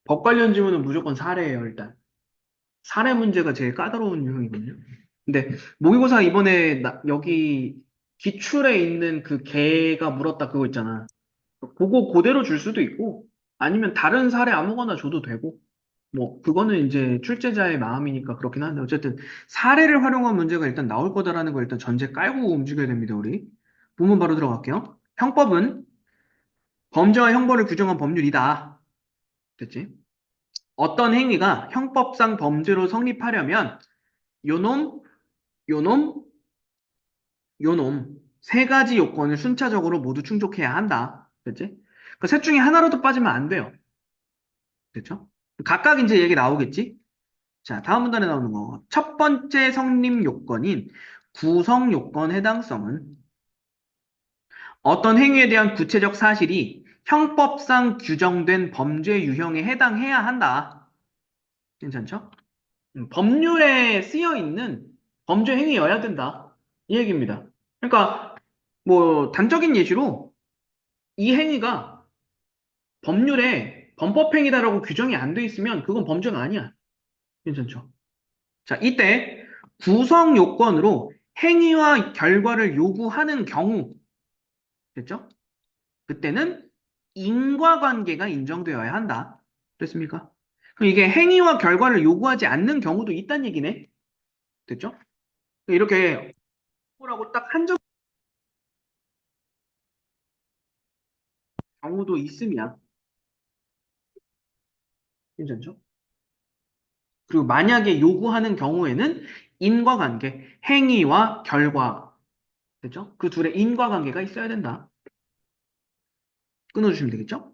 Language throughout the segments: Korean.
법 관련 지문은 무조건 사례예요, 일단. 사례 문제가 제일 까다로운 유형이거든요. 근데 모의고사 이번에 여기 기출에 있는 그 개가 물었다 그거 있잖아. 그거 그대로 줄 수도 있고 아니면 다른 사례 아무거나 줘도 되고 뭐 그거는 이제 출제자의 마음이니까 그렇긴 한데 어쨌든 사례를 활용한 문제가 일단 나올 거다라는 걸 일단 전제 깔고 움직여야 됩니다, 우리. 본문 바로 들어갈게요. 형법은 범죄와 형벌을 규정한 법률이다. 됐지? 어떤 행위가 형법상 범죄로 성립하려면 요놈, 요놈, 요놈 세 가지 요건을 순차적으로 모두 충족해야 한다. 됐지? 그 셋 중에 하나라도 빠지면 안 돼요. 됐죠? 각각 이제 얘기 나오겠지? 자, 다음 문단에 나오는 거. 첫 번째 성립 요건인 구성 요건 해당성은 어떤 행위에 대한 구체적 사실이 형법상 규정된 범죄 유형에 해당해야 한다. 괜찮죠? 법률에 쓰여 있는 범죄 행위여야 된다. 이 얘기입니다. 그러니까 뭐 단적인 예시로 이 행위가 법률에 범법행위다라고 규정이 안 돼 있으면 그건 범죄가 아니야. 괜찮죠? 자, 이때 구성 요건으로 행위와 결과를 요구하는 경우, 됐죠? 그때는 인과관계가 인정되어야 한다. 됐습니까? 그럼 이게 행위와 결과를 요구하지 않는 경우도 있다는 얘기네. 됐죠? 이렇게 라고 딱 한정 경우도 있으면 괜찮죠? 그리고 만약에 요구하는 경우에는 인과관계, 행위와 결과, 됐죠? 그 둘의 인과관계가 있어야 된다. 끊어주시면 되겠죠?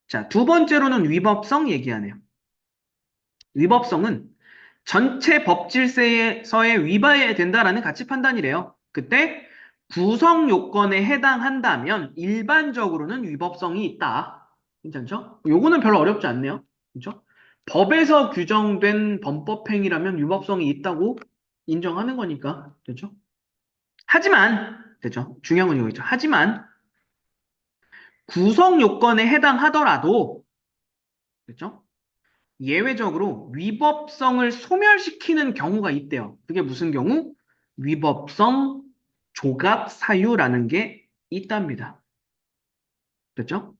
자, 두 번째로는 위법성 얘기하네요. 위법성은 전체 법 질서에 위반해야 된다라는 가치 판단이래요. 그때 구성 요건에 해당한다면 일반적으로는 위법성이 있다. 괜찮죠? 요거는 별로 어렵지 않네요. 그렇죠? 법에서 규정된 범법행위라면 위법성이 있다고 인정하는 거니까. 됐죠? 하지만, 됐죠? 중요한 건 이거죠. 하지만 구성 요건에 해당하더라도, 됐죠? 예외적으로 위법성을 소멸시키는 경우가 있대요. 그게 무슨 경우? 위법성 조각 사유라는 게 있답니다. 됐죠?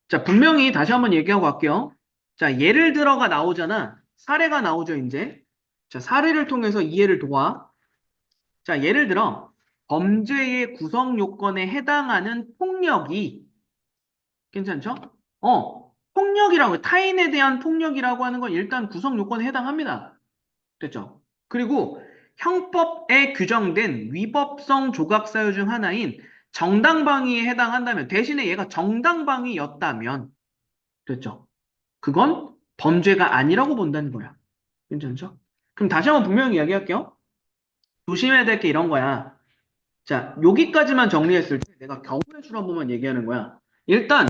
자, 분명히 다시 한번 얘기하고 갈게요. 자, 예를 들어가 나오잖아. 사례가 나오죠, 이제. 자, 사례를 통해서 이해를 도와. 자, 예를 들어 범죄의 구성 요건에 해당하는 폭력이 괜찮죠? 폭력이라고 타인에 대한 폭력이라고 하는 건 일단 구성 요건에 해당합니다. 됐죠? 그리고 형법에 규정된 위법성 조각사유 중 하나인 정당방위에 해당한다면 대신에 얘가 정당방위였다면 됐죠? 그건 범죄가 아니라고 본다는 거야. 괜찮죠? 그럼 다시 한번 분명히 이야기할게요. 조심해야 될 게 이런 거야. 자, 여기까지만 정리했을 때 내가 경우의 수로 한 번만 얘기하는 거야. 일단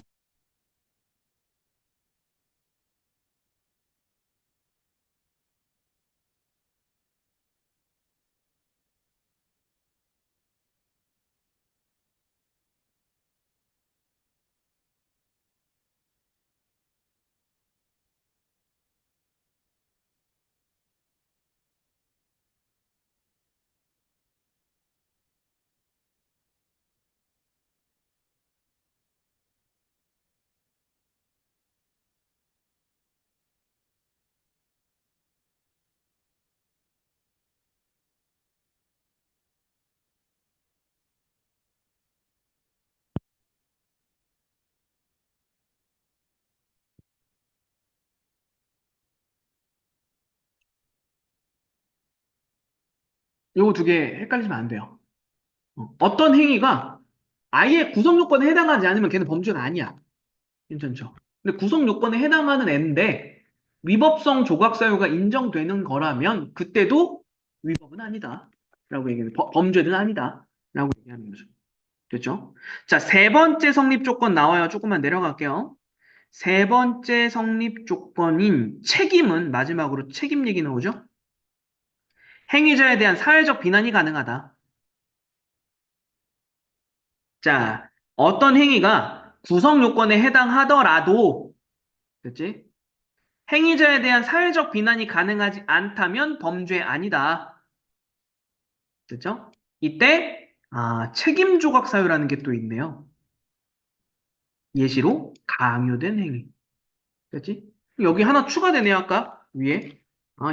요거 두 개 헷갈리시면 안 돼요. 어떤 행위가 아예 구성 요건에 해당하지 않으면 걔는 범죄가 아니야. 괜찮죠? 근데 구성 요건에 해당하는 애인데 위법성 조각 사유가 인정되는 거라면 그때도 위법은 아니다. 라고 얘기하는 범죄는 아니다. 라고 얘기하는 거죠. 됐죠? 자, 세 번째 성립 조건 나와요. 조금만 내려갈게요. 세 번째 성립 조건인 책임은 마지막으로 책임 얘기 나오죠? 행위자에 대한 사회적 비난이 가능하다. 자, 어떤 행위가 구성 요건에 해당하더라도, 됐지? 행위자에 대한 사회적 비난이 가능하지 않다면 범죄 아니다. 됐죠? 이때, 책임 조각 사유라는 게 또 있네요. 예시로 강요된 행위. 됐지? 여기 하나 추가되네요, 아까 위에.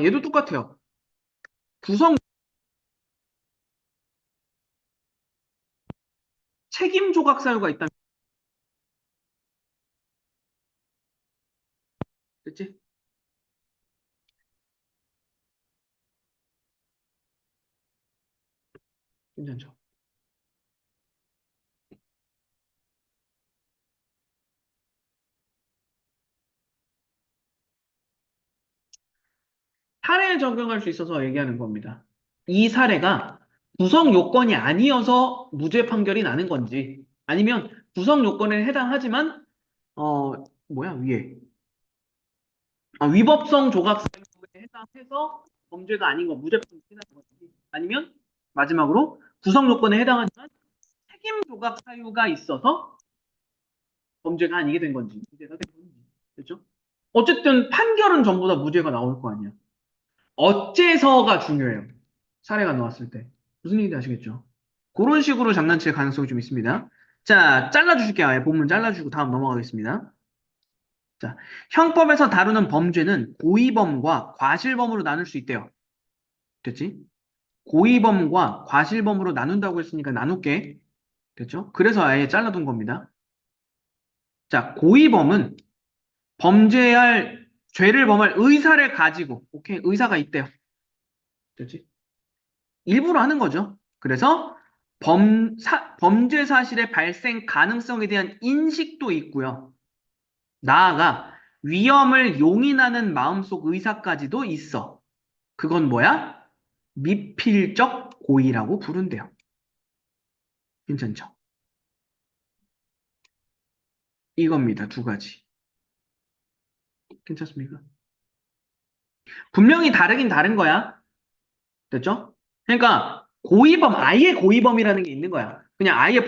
얘도 똑같아요. 구성 책임 조각 사유가 있다면, 됐지? 괜찮죠? 사례에 적용할 수 있어서 얘기하는 겁니다. 이 사례가 구성 요건이 아니어서 무죄 판결이 나는 건지, 아니면 구성 요건에 해당하지만, 뭐야, 위에. 위법성 조각사유에 해당해서 범죄가 아닌 거, 무죄 판결이 나는 건지, 아니면 마지막으로 구성 요건에 해당하지만 책임 조각 사유가 있어서 범죄가 아니게 된 건지, 무죄가 된 건지. 그렇죠? 어쨌든 판결은 전부 다 무죄가 나올 거 아니야. 어째서가 중요해요. 사례가 나왔을 때. 무슨 얘기인지 아시겠죠? 그런 식으로 장난칠 가능성이 좀 있습니다. 자, 잘라주실게요. 아예 본문 잘라주고 다음 넘어가겠습니다. 자, 형법에서 다루는 범죄는 고의범과 과실범으로 나눌 수 있대요. 됐지? 고의범과 과실범으로 나눈다고 했으니까 나눌게. 됐죠? 그래서 아예 잘라둔 겁니다. 자, 고의범은 범죄할, 죄를 범할 의사를 가지고, 오케이, 의사가 있대요. 됐지? 일부러 하는 거죠. 그래서 범죄 사실의 발생 가능성에 대한 인식도 있고요. 나아가 위험을 용인하는 마음속 의사까지도 있어. 그건 뭐야? 미필적 고의라고 부른대요. 괜찮죠? 이겁니다. 두 가지. 괜찮습니까? 분명히 다르긴 다른 거야. 됐죠? 그러니까 고의범, 아예 고의범이라는 게 있는 거야. 그냥 아예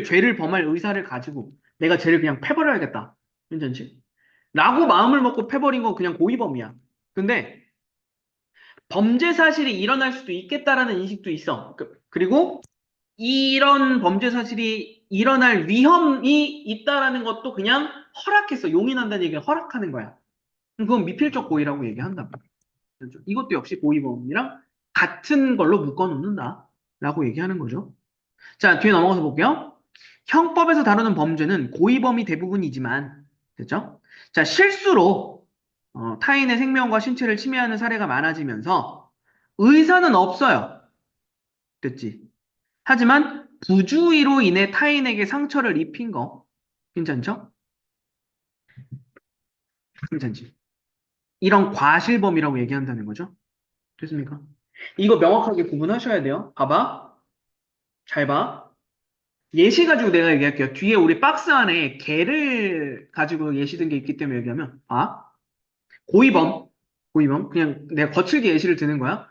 죄를 범할 의사를 가지고 내가 쟤를 그냥 패버려야겠다. 괜찮지? 라고 마음을 먹고 패버린 건 그냥 고의범이야. 근데 범죄 사실이 일어날 수도 있겠다라는 인식도 있어. 그리고 이런 범죄 사실이 일어날 위험이 있다라는 것도 그냥 허락했어. 용인한다는 얘기는 허락하는 거야. 그건 미필적 고의라고 얘기한다. 그렇죠? 이것도 역시 고의범이랑 같은 걸로 묶어놓는다. 라고 얘기하는 거죠. 자, 뒤에 넘어가서 볼게요. 형법에서 다루는 범죄는 고의범이 대부분이지만, 됐죠? 자, 실수로 타인의 생명과 신체를 침해하는 사례가 많아지면서 의사는 없어요. 됐지? 하지만 부주의로 인해 타인에게 상처를 입힌 거 괜찮죠? 괜찮지? 이런 과실범이라고 얘기한다는 거죠. 됐습니까? 이거 명확하게 구분하셔야 돼요. 봐봐. 잘 봐. 예시 가지고 내가 얘기할게요. 뒤에 우리 박스 안에 개를 가지고 예시 든 게 있기 때문에 얘기하면 고의범. 고의범. 그냥 내가 거칠게 예시를 드는 거야.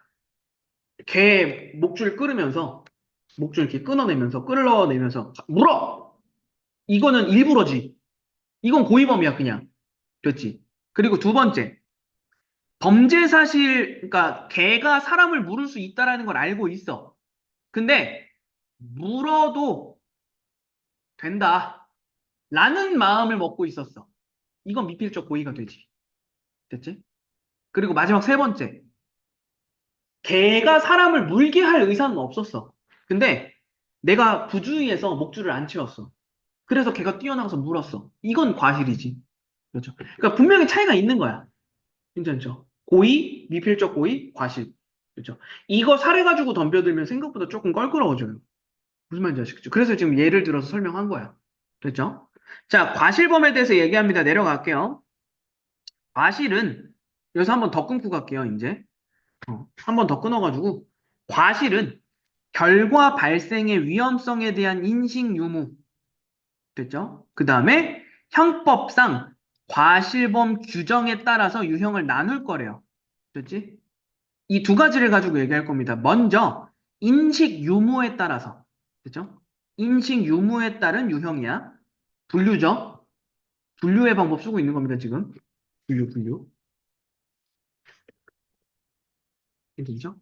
개 목줄 끌으면서 목줄 이렇게 끊어내면서 끌어내면서 물어! 이거는 일부러지. 이건 고의범이야, 그냥. 됐지? 그리고 두 번째, 범죄 사실, 그러니까 개가 사람을 물을 수 있다라는 걸 알고 있어. 근데 물어도 된다. 라는 마음을 먹고 있었어. 이건 미필적 고의가 되지. 됐지? 그리고 마지막 세 번째, 개가 사람을 물게 할 의사는 없었어. 근데 내가 부주의해서 목줄을 안 채웠어. 그래서 걔가 뛰어나가서 물었어. 이건 과실이지. 그렇죠? 그러니까 분명히 차이가 있는 거야. 괜찮죠? 고의, 미필적 고의, 과실. 그렇죠? 이거 사례 가지고 덤벼들면 생각보다 조금 껄끄러워져요. 무슨 말인지 아시겠죠? 그래서 지금 예를 들어서 설명한 거야. 됐죠? 자, 과실범에 대해서 얘기합니다. 내려갈게요. 과실은, 여기서 한번 더 끊고 갈게요, 이제. 한 번 더 끊어가지고. 과실은 결과 발생의 위험성에 대한 인식 유무. 됐죠? 그 다음에 형법상 과실범 규정에 따라서 유형을 나눌 거래요. 됐지? 이 두 가지를 가지고 얘기할 겁니다. 먼저 인식 유무에 따라서. 됐죠? 인식 유무에 따른 유형이야. 분류죠? 분류의 방법 쓰고 있는 겁니다, 지금. 분류. 괜찮죠?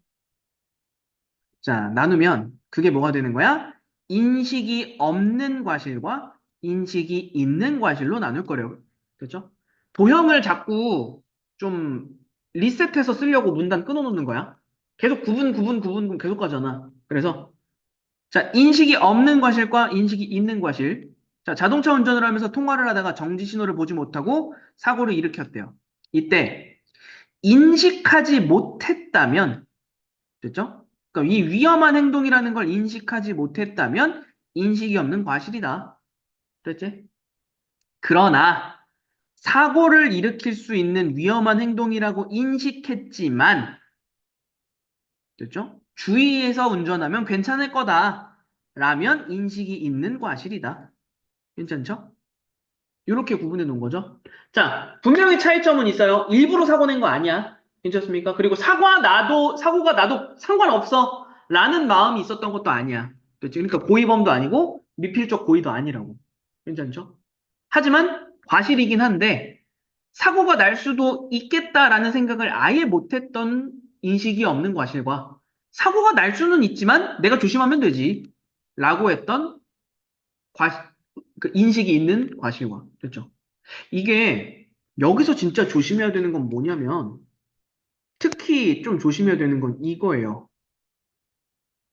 자, 나누면 그게 뭐가 되는 거야? 인식이 없는 과실과 인식이 있는 과실로 나눌 거래요. 그렇죠? 도형을 자꾸 좀 리셋해서 쓰려고 문단 끊어놓는 거야. 계속 구분 계속 가잖아. 그래서 자, 인식이 없는 과실과 인식이 있는 과실. 자, 자동차 운전을 하면서 통화를 하다가 정지 신호를 보지 못하고 사고를 일으켰대요. 이때 인식하지 못했다면 됐죠? 그러니까 이 위험한 행동이라는 걸 인식하지 못했다면 인식이 없는 과실이다. 됐지? 그러나 사고를 일으킬 수 있는 위험한 행동이라고 인식했지만, 됐죠? 주의해서 운전하면 괜찮을 거다. 라면 인식이 있는 과실이다. 괜찮죠? 이렇게 구분해 놓은 거죠. 자, 분명히 차이점은 있어요. 일부러 사고 낸 거 아니야. 괜찮습니까? 그리고 사고가 나도 상관없어. 라는 마음이 있었던 것도 아니야. 그렇지? 그러니까 고의범도 아니고 미필적 고의도 아니라고. 괜찮죠? 하지만 과실이긴 한데 사고가 날 수도 있겠다라는 생각을 아예 못했던 인식이 없는 과실과 사고가 날 수는 있지만 내가 조심하면 되지. 라고 했던 과, 그 인식이 있는 과실과. 그렇죠? 이게 여기서 진짜 조심해야 되는 건 뭐냐면 특히 좀 조심해야 되는 건 이거예요.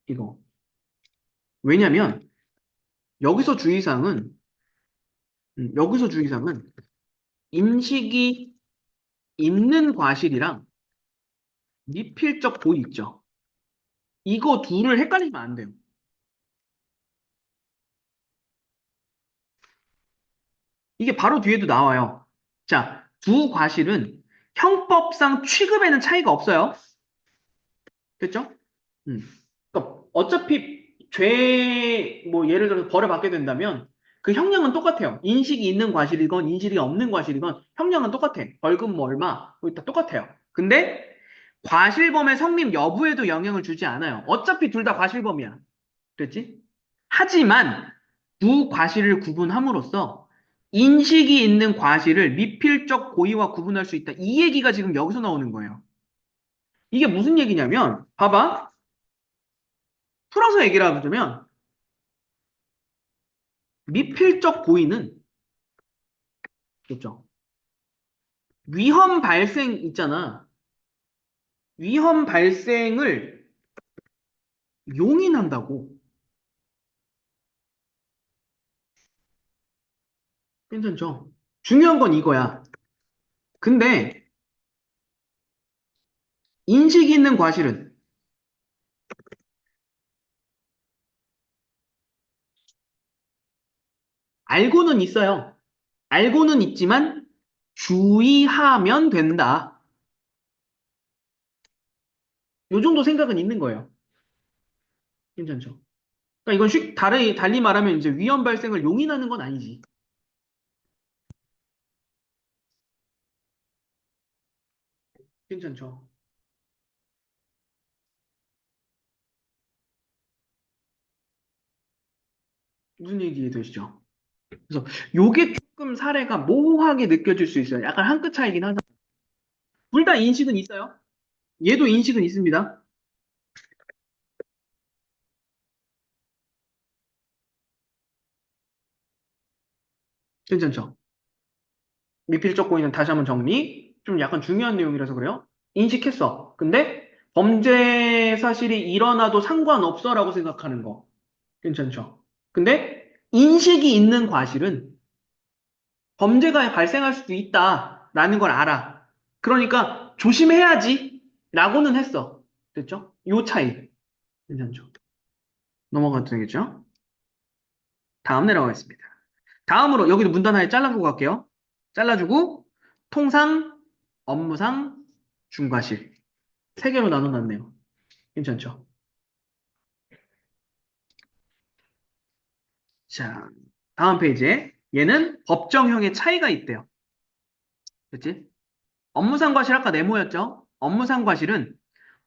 이거. 왜냐면 여기서 주의사항은 인식이 있는 과실이랑 미필적 고의 있죠. 이거 둘을 헷갈리면 안 돼요. 이게 바로 뒤에도 나와요. 자, 두 과실은 형법상 취급에는 차이가 없어요. 됐죠? 음. 그러니까 어차피 뭐 예를 들어서 벌을 받게 된다면 그 형량은 똑같아요. 인식이 있는 과실이건 인식이 없는 과실이건 형량은 똑같아. 벌금 뭐 얼마 뭐 다 똑같아요. 근데 과실범의 성립 여부에도 영향을 주지 않아요. 어차피 둘 다 과실범이야. 됐지? 하지만 두 과실을 구분함으로써 인식이 있는 과실을 미필적 고의와 구분할 수 있다. 이 얘기가 지금 여기서 나오는 거예요. 이게 무슨 얘기냐면 봐봐. 풀어서 얘기를 하자면 미필적 고의는 있죠. 위험 발생 있잖아. 위험 발생을 용인한다고. 괜찮죠? 중요한 건 이거야. 근데 인식이 있는 과실은 알고는 있어요. 알고는 있지만 주의하면 된다. 요 정도 생각은 있는 거예요. 괜찮죠? 그러니까 이건 달리 말하면 이제 위험 발생을 용인하는 건 아니지. 괜찮죠? 무슨 얘기 되시죠? 그래서 요게 조금 사례가 모호하게 느껴질 수 있어요. 약간 한 끗 차이긴 하다. 둘 다 인식은 있어요. 얘도 인식은 있습니다. 괜찮죠? 미필적 고의는 다시 한번 정리. 좀 약간 중요한 내용이라서 그래요. 인식했어. 근데 범죄 사실이 일어나도 상관없어라고 생각하는 거. 괜찮죠? 근데 인식이 있는 과실은 범죄가 발생할 수도 있다라는 걸 알아. 그러니까 조심해야지 라고는 했어. 됐죠? 요 차이. 괜찮죠? 넘어가도 되겠죠? 다음 내려가겠습니다. 다음으로 여기도 문단 하에 잘라주고 갈게요. 잘라주고 통상, 업무상, 중과실 세 개로 나눠놨네요. 괜찮죠? 자, 다음 페이지에 얘는 법정형의 차이가 있대요. 그치? 업무상 과실 아까 네모였죠? 업무상 과실은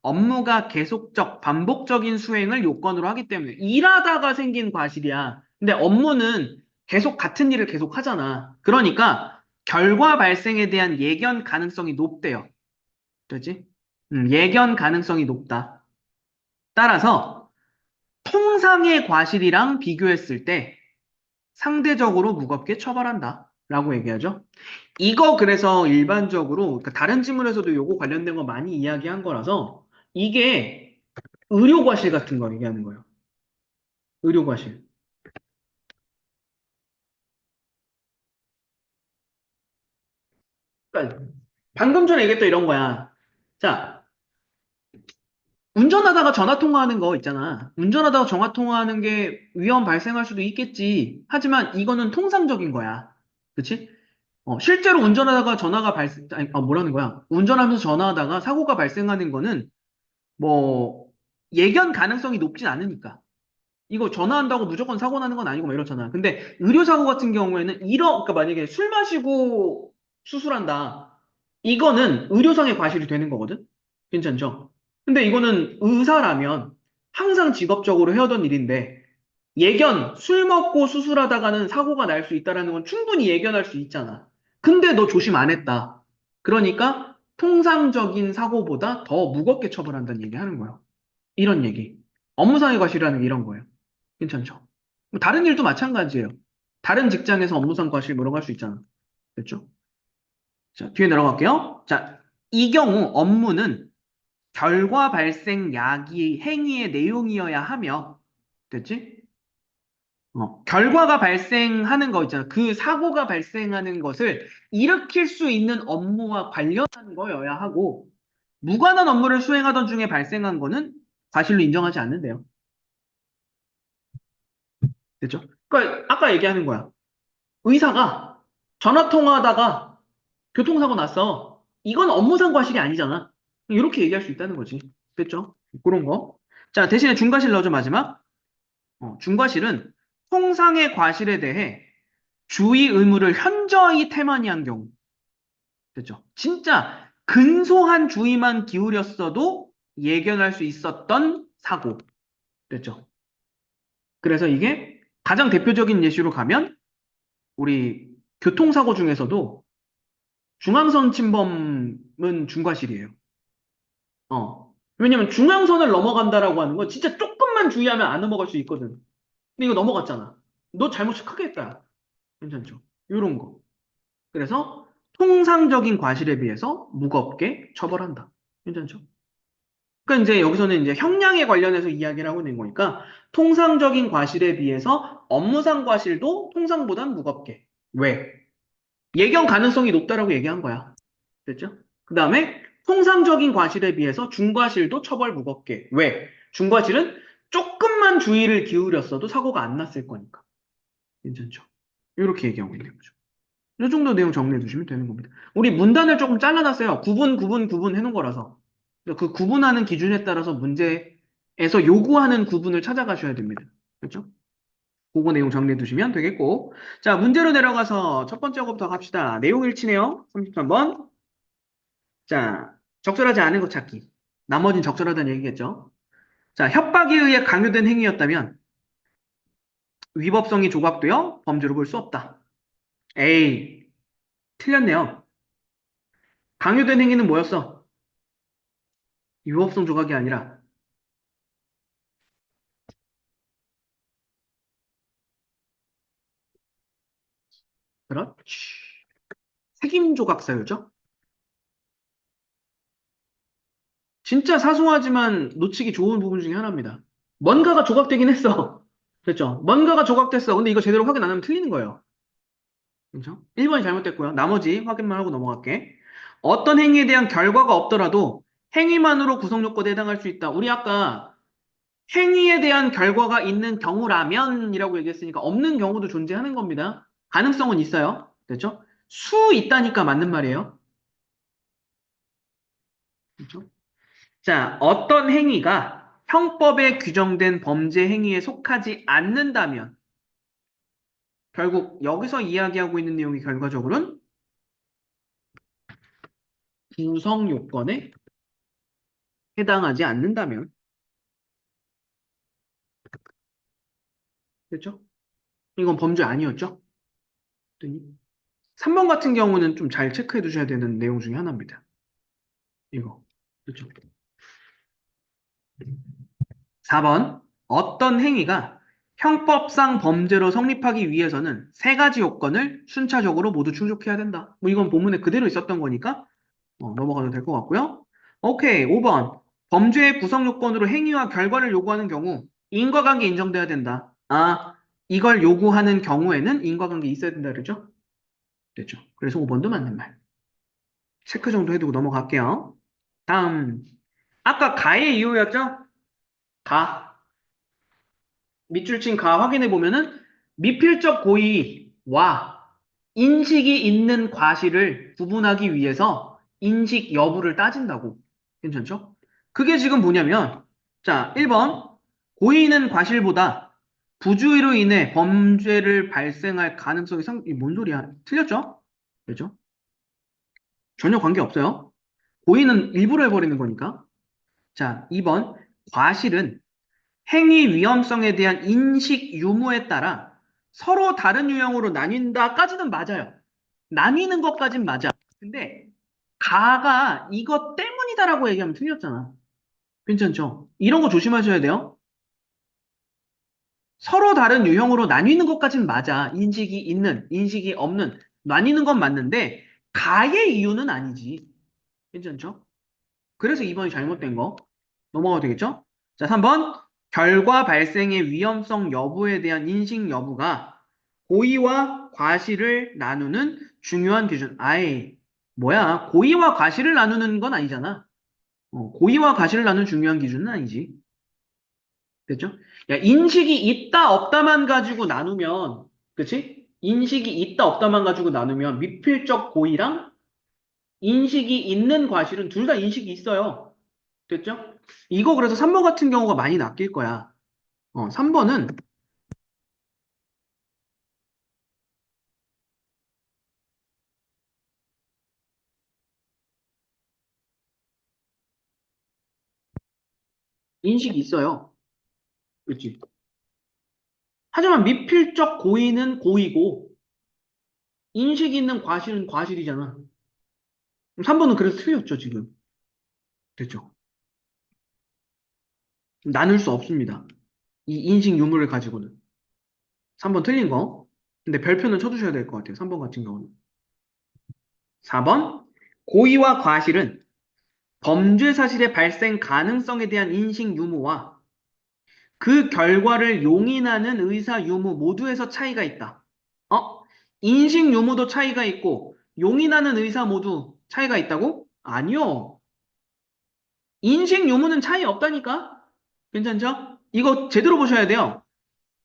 업무가 계속적, 반복적인 수행을 요건으로 하기 때문에 일하다가 생긴 과실이야. 근데 업무는 계속 같은 일을 계속 하잖아. 그러니까 결과 발생에 대한 예견 가능성이 높대요. 그렇지? 예견 가능성이 높다. 따라서 통상의 과실이랑 비교했을 때 상대적으로 무겁게 처벌한다. 라고 얘기하죠. 이거 그래서 일반적으로 그러니까 다른 지문에서도 요거 관련된 거 많이 이야기한 거라서 이게 의료과실 같은 거 얘기하는 거예요. 의료과실. 그러니까 방금 전에 얘기했던 이런 거야. 자, 운전하다가 전화 통화하는 거 있잖아. 운전하다가 전화 통화하는 게 위험 발생할 수도 있겠지. 하지만 이거는 통상적인 거야. 그치? 실제로 운전하다가 전화가 발생, 아니, 뭐라는 거야? 운전하면서 전화하다가 사고가 발생하는 거는 뭐 예견 가능성이 높진 않으니까. 이거 전화한다고 무조건 사고 나는 건 아니고 막 이렇잖아. 근데 의료사고 같은 경우에는 그러니까 만약에 술 마시고 수술한다. 이거는 의료상의 과실이 되는 거거든? 괜찮죠? 근데 이거는 의사라면 항상 직업적으로 해오던 일인데 예견, 술 먹고 수술하다가는 사고가 날 수 있다라는 건 충분히 예견할 수 있잖아. 근데 너 조심 안 했다. 그러니까 통상적인 사고보다 더 무겁게 처벌한다는 얘기 하는 거예요. 이런 얘기. 업무상의 과실이라는 게 이런 거예요. 괜찮죠? 뭐 다른 일도 마찬가지예요. 다른 직장에서 업무상 과실 물어갈 수 있잖아. 됐죠? 자, 뒤에 내려갈게요. 자, 이 경우 업무는 결과 발생 야기 행위의 내용이어야 하며, 됐지? 결과가 발생하는 거 있잖아. 그 사고가 발생하는 것을 일으킬 수 있는 업무와 관련한 거여야 하고, 무관한 업무를 수행하던 중에 발생한 거는 과실로 인정하지 않는데요. 됐죠? 그러니까 아까 얘기하는 거야. 의사가 전화 통화하다가 교통사고 났어. 이건 업무상 과실이 아니잖아. 이렇게 얘기할 수 있다는 거지. 됐죠? 그런 거. 자, 대신에 중과실 넣어줘, 마지막. 중과실은 통상의 과실에 대해 주의 의무를 현저히 태만히한 경우. 됐죠? 진짜 근소한 주의만 기울였어도 예견할 수 있었던 사고. 됐죠? 그래서 이게 가장 대표적인 예시로 가면 우리 교통사고 중에서도 중앙선 침범은 중과실이에요. 왜냐면 중앙선을 넘어간다라고 하는 건 진짜 조금만 주의하면 안 넘어갈 수 있거든. 근데 이거 넘어갔잖아. 너 잘못 크게 했다. 괜찮죠? 요런 거. 그래서 통상적인 과실에 비해서 무겁게 처벌한다. 괜찮죠? 그러니까 이제 여기서는 이제 형량에 관련해서 이야기를 하고 있는 거니까 통상적인 과실에 비해서 업무상 과실도 통상보단 무겁게. 왜? 예견 가능성이 높다라고 얘기한 거야. 됐죠? 그 다음에 통상적인 과실에 비해서 중과실도 처벌 무겁게. 왜? 중과실은 조금만 주의를 기울였어도 사고가 안 났을 거니까. 괜찮죠? 이렇게 얘기하고 있는 거죠. 이 정도 내용 정리해 두시면 되는 겁니다. 우리 문단을 조금 잘라놨어요. 구분 해놓은 거라서. 그 구분하는 기준에 따라서 문제에서 요구하는 구분을 찾아가셔야 됩니다. 그렇죠? 그거 내용 정리해 두시면 되겠고. 자, 문제로 내려가서 첫 번째 거부터 갑시다. 내용 일치네요. 33번. 자, 적절하지 않은 것 찾기. 나머진 적절하다는 얘기겠죠. 자, 협박에 의해 강요된 행위였다면 위법성이 조각되어 범죄로 볼 수 없다. 에이, 틀렸네요. 강요된 행위는 뭐였어? 위법성 조각이 아니라, 그렇지. 책임 조각 사유죠? 진짜 사소하지만 놓치기 좋은 부분 중에 하나입니다. 뭔가가 조각되긴 했어. 됐죠? 뭔가가 조각됐어. 근데 이거 제대로 확인 안 하면 틀리는 거예요. 그렇죠? 1번이 잘못됐고요. 나머지 확인만 하고 넘어갈게. 어떤 행위에 대한 결과가 없더라도 행위만으로 구성 요건에 해당할 수 있다. 우리 아까 행위에 대한 결과가 있는 경우라면이라고 얘기했으니까 없는 경우도 존재하는 겁니다. 가능성은 있어요. 됐죠? 수 있다니까 맞는 말이에요. 그렇죠? 자, 어떤 행위가 형법에 규정된 범죄 행위에 속하지 않는다면 결국 여기서 이야기하고 있는 내용이 결과적으로는 구성 요건에 해당하지 않는다면, 그렇죠? 이건 범죄 아니었죠? 그랬더니 3번 같은 경우는 좀 잘 체크해 두셔야 되는 내용 중에 하나입니다. 이거. 그렇죠? 4번. 어떤 행위가 형법상 범죄로 성립하기 위해서는 세 가지 요건을 순차적으로 모두 충족해야 된다. 뭐 이건 본문에 그대로 있었던 거니까 넘어가도 될 것 같고요. 오케이. 5번. 범죄의 구성 요건으로 행위와 결과를 요구하는 경우 인과관계 인정돼야 된다. 아, 이걸 요구하는 경우에는 인과관계 있어야 된다 그러죠? 됐죠. 그래서 5번도 맞는 말. 체크 정도 해두고 넘어갈게요. 다음. 아까 가의 이유였죠? 가. 밑줄 친 가 확인해 보면은 미필적 고의와 인식이 있는 과실을 구분하기 위해서 인식 여부를 따진다고. 괜찮죠? 그게 지금 뭐냐면, 자, 1번. 고의는 과실보다 부주의로 인해 범죄를 발생할 가능성이 이게 뭔 소리야? 틀렸죠? 그죠? 전혀 관계 없어요. 고의는 일부러 해버리는 거니까. 자, 2번. 과실은 행위 위험성에 대한 인식 유무에 따라 서로 다른 유형으로 나뉜다까지는 맞아요. 나뉘는 것까진 맞아. 근데 가가 이것 때문이다라고 얘기하면 틀렸잖아. 괜찮죠? 이런 거 조심하셔야 돼요. 서로 다른 유형으로 나뉘는 것까진 맞아. 인식이 있는, 인식이 없는, 나뉘는 건 맞는데 가의 이유는 아니지. 괜찮죠? 그래서 2번이 잘못된 거. 넘어가도 되겠죠? 자, 3번. 결과 발생의 위험성 여부에 대한 인식 여부가 고의와 과실을 나누는 중요한 기준. 아이, 뭐야. 고의와 과실을 나누는 건 아니잖아. 고의와 과실을 나누는 중요한 기준은 아니지. 됐죠? 야, 인식이 있다, 없다만 가지고 나누면, 그치? 인식이 있다, 없다만 가지고 나누면 미필적 고의랑 인식이 있는 과실은 둘 다 인식이 있어요. 됐죠? 이거 그래서 3번 같은 경우가 많이 낚일 거야. 3번은 인식이 있어요. 그렇지? 하지만 미필적 고의는 고의고, 인식이 있는 과실은 과실이잖아. 3번은 그래서 틀렸죠, 지금. 됐죠? 나눌 수 없습니다. 이 인식 유무를 가지고는. 3번 틀린 거. 근데 별표는 쳐두셔야 될 것 같아요. 3번 같은 경우는. 4번. 고의와 과실은 범죄 사실의 발생 가능성에 대한 인식 유무와 그 결과를 용인하는 의사 유무 모두에서 차이가 있다. 어? 인식 유무도 차이가 있고 용인하는 의사 모두 차이가 있다고? 아니요. 인식 유무는 차이 없다니까? 괜찮죠? 이거 제대로 보셔야 돼요.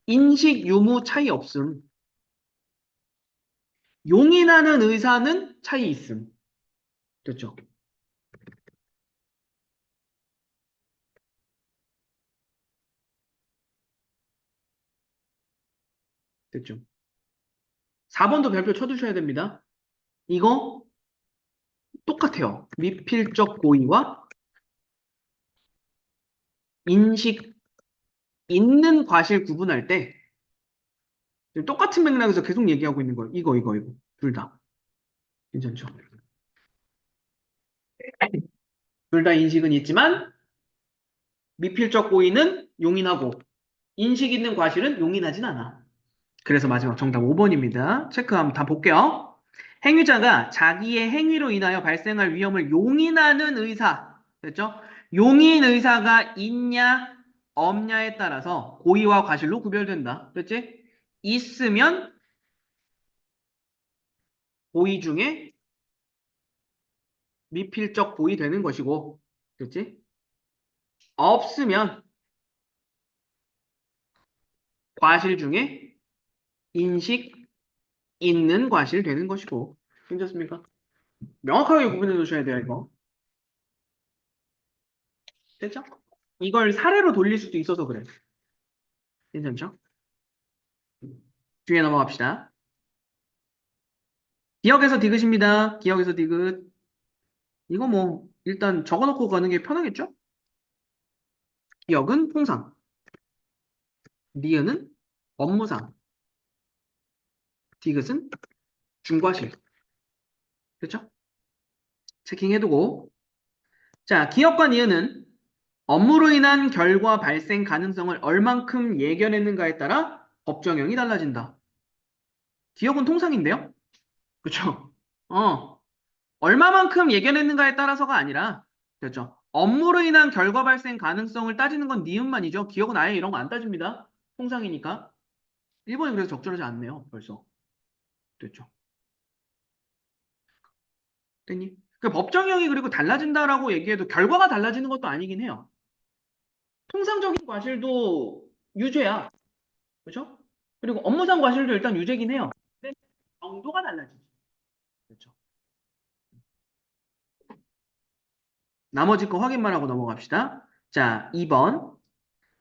인식 유무 차이 없음. 용인하는 의사는 차이 있음. 됐죠? 됐죠? 4번도 별표 쳐두셔야 됩니다. 이거 똑같아요. 미필적 고의와 인식 있는 과실 구분할 때 똑같은 맥락에서 계속 얘기하고 있는 거예요. 이거. 둘 다. 괜찮죠? 둘 다 인식은 있지만 미필적 고의는 용인하고 인식 있는 과실은 용인하진 않아. 그래서 마지막 정답 5번입니다. 체크 한번 다 볼게요. 행위자가 자기의 행위로 인하여 발생할 위험을 용인하는 의사. 됐죠? 용인 의사가 있냐, 없냐에 따라서 고의와 과실로 구별된다. 됐지? 있으면 고의 중에 미필적 고의 되는 것이고, 됐지? 없으면 과실 중에 인식 있는 과실 되는 것이고. 괜찮습니까? 명확하게 구분해 놓으셔야 돼요, 이거. 됐죠? 이걸 사례로 돌릴 수도 있어서 그래. 괜찮죠? 뒤에 넘어갑시다. 기억에서 디귿입니다. 기억에서 디귿. 이거 뭐, 일단 적어놓고 가는 게 편하겠죠? 기억은 통상, 니은은 업무상, 디귿은 중과실. 그렇죠? 체킹해두고. 자, 기억과 니은은 업무로 인한 결과 발생 가능성을 얼만큼 예견했는가에 따라 법정형이 달라진다. 기억은 통상인데요? 그렇죠? 얼마만큼 예견했는가에 따라서가 아니라, 그렇죠? 업무로 인한 결과 발생 가능성을 따지는 건 니은만이죠. 기억은 아예 이런 거 안 따집니다. 통상이니까. 1번이 그래서 적절하지 않네요. 벌써. 됐죠? 됐니? 그 법정형이 그리고 달라진다라고 얘기해도 결과가 달라지는 것도 아니긴 해요. 통상적인 과실도 유죄야. 그렇죠? 그리고 업무상 과실도 일단 유죄긴 해요. 근데 정도가 달라지지. 그렇죠? 나머지 거 확인만 하고 넘어갑시다. 자, 2번.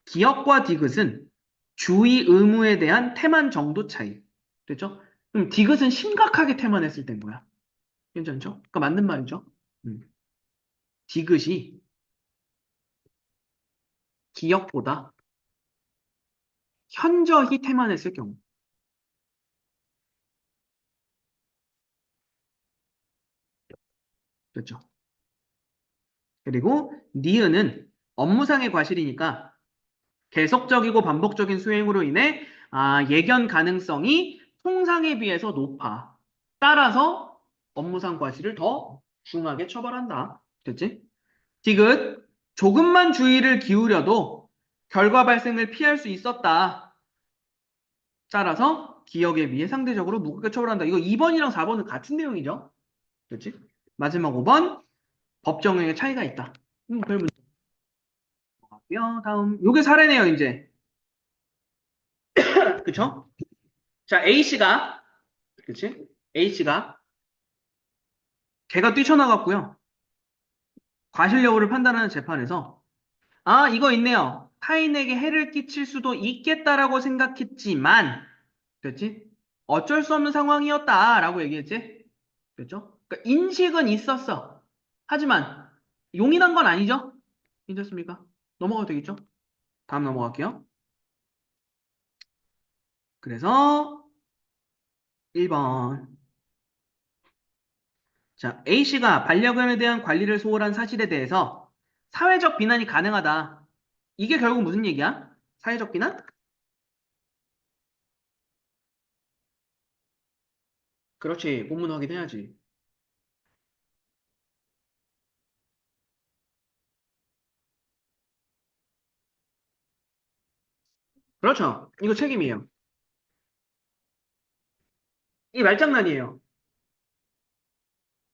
기억과 디귿은 주의 의무에 대한 태만 정도 차이. 됐죠? 그럼 디귿은 심각하게 태만했을 땐 거야. 괜찮죠? 그러니까 맞는 말이죠. 음. 디귿이 기억보다 현저히 태만했을 경우. 그렇죠? 그리고 니은은 업무상의 과실이니까 계속적이고 반복적인 수행으로 인해 예견 가능성이 통상에 비해서 높아. 따라서 업무상 과실을 더 중하게 처벌한다. 됐지? 디귿, 조금만 주의를 기울여도 결과 발생을 피할 수 있었다. 따라서 기억에 비해 상대적으로 무겁게 처벌한다. 이거 2번이랑 4번은 같은 내용이죠? 그렇지? 마지막 5번, 법정형의 차이가 있다. 별 문제 없고요. 다음, 요게 사례네요, 이제. 그쵸? 자, A씨가, 그치? A씨가, 걔가 뛰쳐나갔고요. 과실 여부를 판단하는 재판에서, 이거 있네요. 타인에게 해를 끼칠 수도 있겠다라고 생각했지만, 됐지? 어쩔 수 없는 상황이었다라고 얘기했지? 됐죠? 그러니까 인식은 있었어. 하지만 용인한 건 아니죠? 괜찮습니까? 넘어가도 되겠죠? 다음 넘어갈게요. 그래서 1번. 자, A씨가 반려견에 대한 관리를 소홀한 사실에 대해서 사회적 비난이 가능하다. 이게 결국 무슨 얘기야? 사회적 비난? 그렇지. 본문 확인해야지. 그렇죠. 이거 책임이에요. 이 말장난이에요.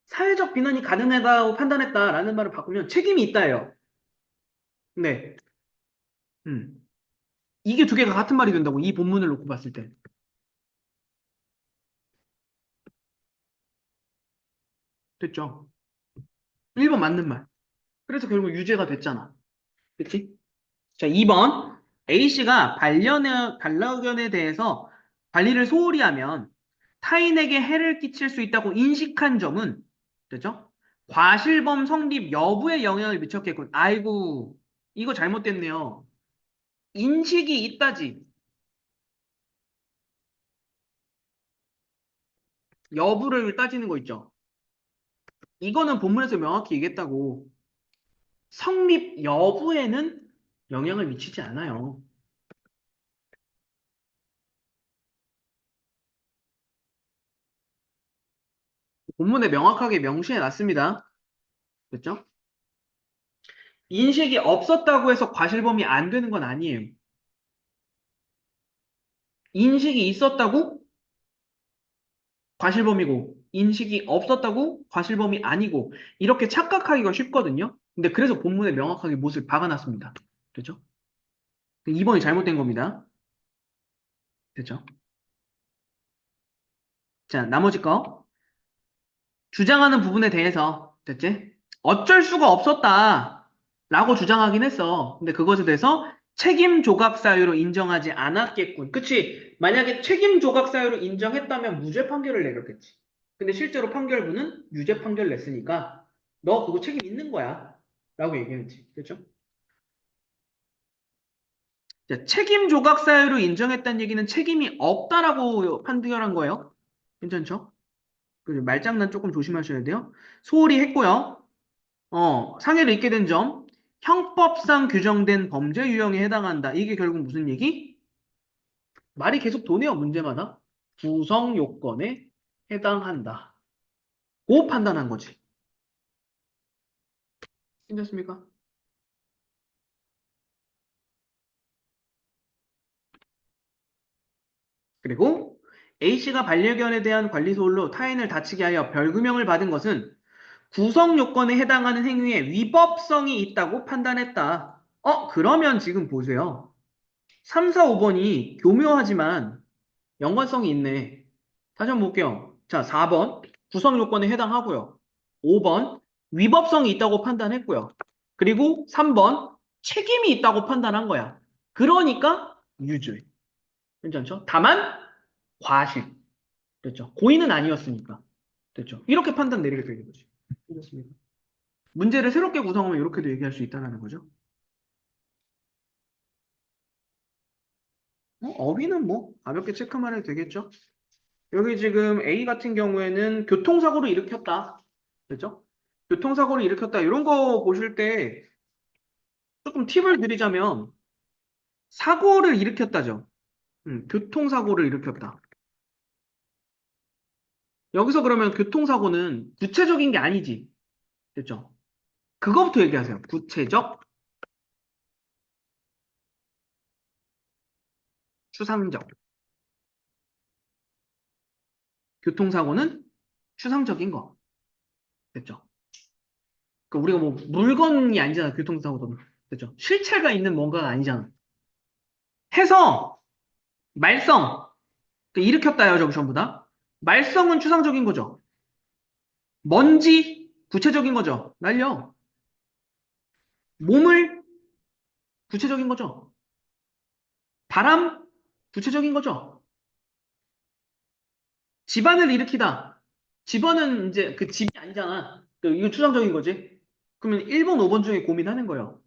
사회적 비난이 가능하다고 판단했다라는 말을 바꾸면 책임이 있다예요. 네. 음. 이게 두 개가 같은 말이 된다고, 이 본문을 놓고 봤을 때. 됐죠? 1번 맞는 말. 그래서 결국 유죄가 됐잖아. 그치? 자, 2번. A씨가 반려견에 대해서 관리를 소홀히 하면 타인에게 해를 끼칠 수 있다고 인식한 점은, 됐죠? 과실범 성립 여부에 영향을 미쳤겠군. 아이고, 이거 잘못됐네요. 인식이 있다지. 여부를 따지는 거 있죠? 이거는 본문에서 명확히 얘기했다고. 성립 여부에는 영향을 미치지 않아요. 본문에 명확하게 명시해 놨습니다. 그렇죠? 인식이 없었다고 해서 과실범이 안 되는 건 아니에요. 인식이 있었다고 과실범이고, 인식이 없었다고 과실범이 아니고, 이렇게 착각하기가 쉽거든요. 근데 그래서 본문에 명확하게 못을 박아놨습니다. 됐죠? 2번이 잘못된 겁니다. 됐죠? 자, 나머지 거. 주장하는 부분에 대해서, 됐지? 어쩔 수가 없었다. 라고 주장하긴 했어. 근데 그것에 대해서 책임 조각 사유로 인정하지 않았겠군. 그치? 만약에 책임 조각 사유로 인정했다면 무죄 판결을 내렸겠지. 근데 실제로 판결부는 유죄 판결 냈으니까 너 그거 책임 있는 거야. 라고 얘기했지. 그렇죠? 자, 책임 조각 사유로 인정했다는 얘기는 책임이 없다라고 판결한 거예요. 괜찮죠? 그리고 말장난 조금 조심하셔야 돼요. 소홀히 했고요. 상해를 입게 된 점, 형법상 규정된 범죄 유형에 해당한다. 이게 결국 무슨 얘기? 말이 계속 도네요, 문제마다. 구성 요건에 해당한다. 고 판단한 거지. 괜찮습니까? 그리고 A씨가 반려견에 대한 관리 소홀로 타인을 다치게 하여 벌금형을 받은 것은 구성 요건에 해당하는 행위에 위법성이 있다고 판단했다. 그러면 지금 보세요. 3, 4, 5번이 교묘하지만 연관성이 있네. 다시 한번 볼게요. 자, 4번 구성 요건에 해당하고요. 5번 위법성이 있다고 판단했고요. 그리고 3번 책임이 있다고 판단한 거야. 그러니까 유죄. 괜찮죠? 다만 과실. 됐죠? 고의는 아니었으니까. 됐죠? 이렇게 판단 내리게 되는 거지. 그렇습니다. 문제를 새롭게 구성하면 이렇게도 얘기할 수 있다는 거죠. 어휘는 뭐 가볍게 체크만 해도 되겠죠? 여기 지금 A 같은 경우에는 교통사고를 일으켰다. 그죠? 교통사고를 일으켰다. 이런 거 보실 때 조금 팁을 드리자면 사고를 일으켰다죠. 교통사고를 일으켰다. 여기서 그러면 교통사고는 구체적인 게 아니지. 됐죠? 그거부터 얘기하세요. 구체적, 추상적. 교통사고는 추상적인 거. 됐죠? 그 우리가 뭐 물건이 아니잖아. 교통사고도. 됐죠? 실체가 있는 뭔가가 아니잖아. 해서 말썽. 그 일으켰다요, 저기 전부 다. 말썽은 추상적인 거죠. 먼지, 구체적인 거죠. 날려. 몸을, 구체적인 거죠. 바람, 구체적인 거죠. 집안을 일으키다. 집안은 이제 그 집이 아니잖아. 이거 추상적인 거지. 그러면 1번, 5번 중에 고민하는 거예요.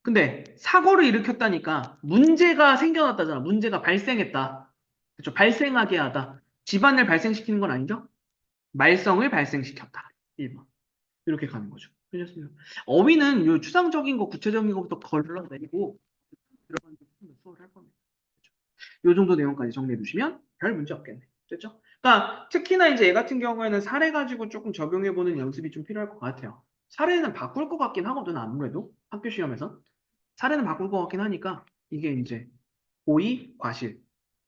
근데 사고를 일으켰다니까 문제가 생겨났다잖아. 문제가 발생했다. 그렇죠? 발생하게 하다. 집안을 발생시키는 건 아니죠? 말썽을 발생시켰다. 1번. 이렇게 가는 거죠. 그렇습니다. 어휘는 요 추상적인 거, 구체적인 것부터 걸러내리고 들어가는 수업을 할 겁니다. 그렇죠? 요 정도 내용까지 정리해 두시면 별 문제 없겠네. 됐죠? 그러니까 특히나 이제 얘 같은 경우에는 사례 가지고 조금 적용해 보는 연습이 좀 필요할 것 같아요. 사례는 바꿀 것 같긴 하거든, 아무래도 학교 시험에서. 사례는 바꿀 것 같긴 하니까 이게 이제 고의, 과실.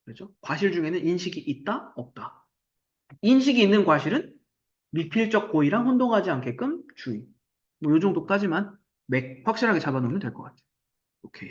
그렇죠? 과실 중에는 인식이 있다, 없다. 인식이 있는 과실은 미필적 고의랑 혼동하지 않게끔 주의. 뭐 요 정도까지만 맥 확실하게 잡아놓으면 될 것 같아요. 오케이.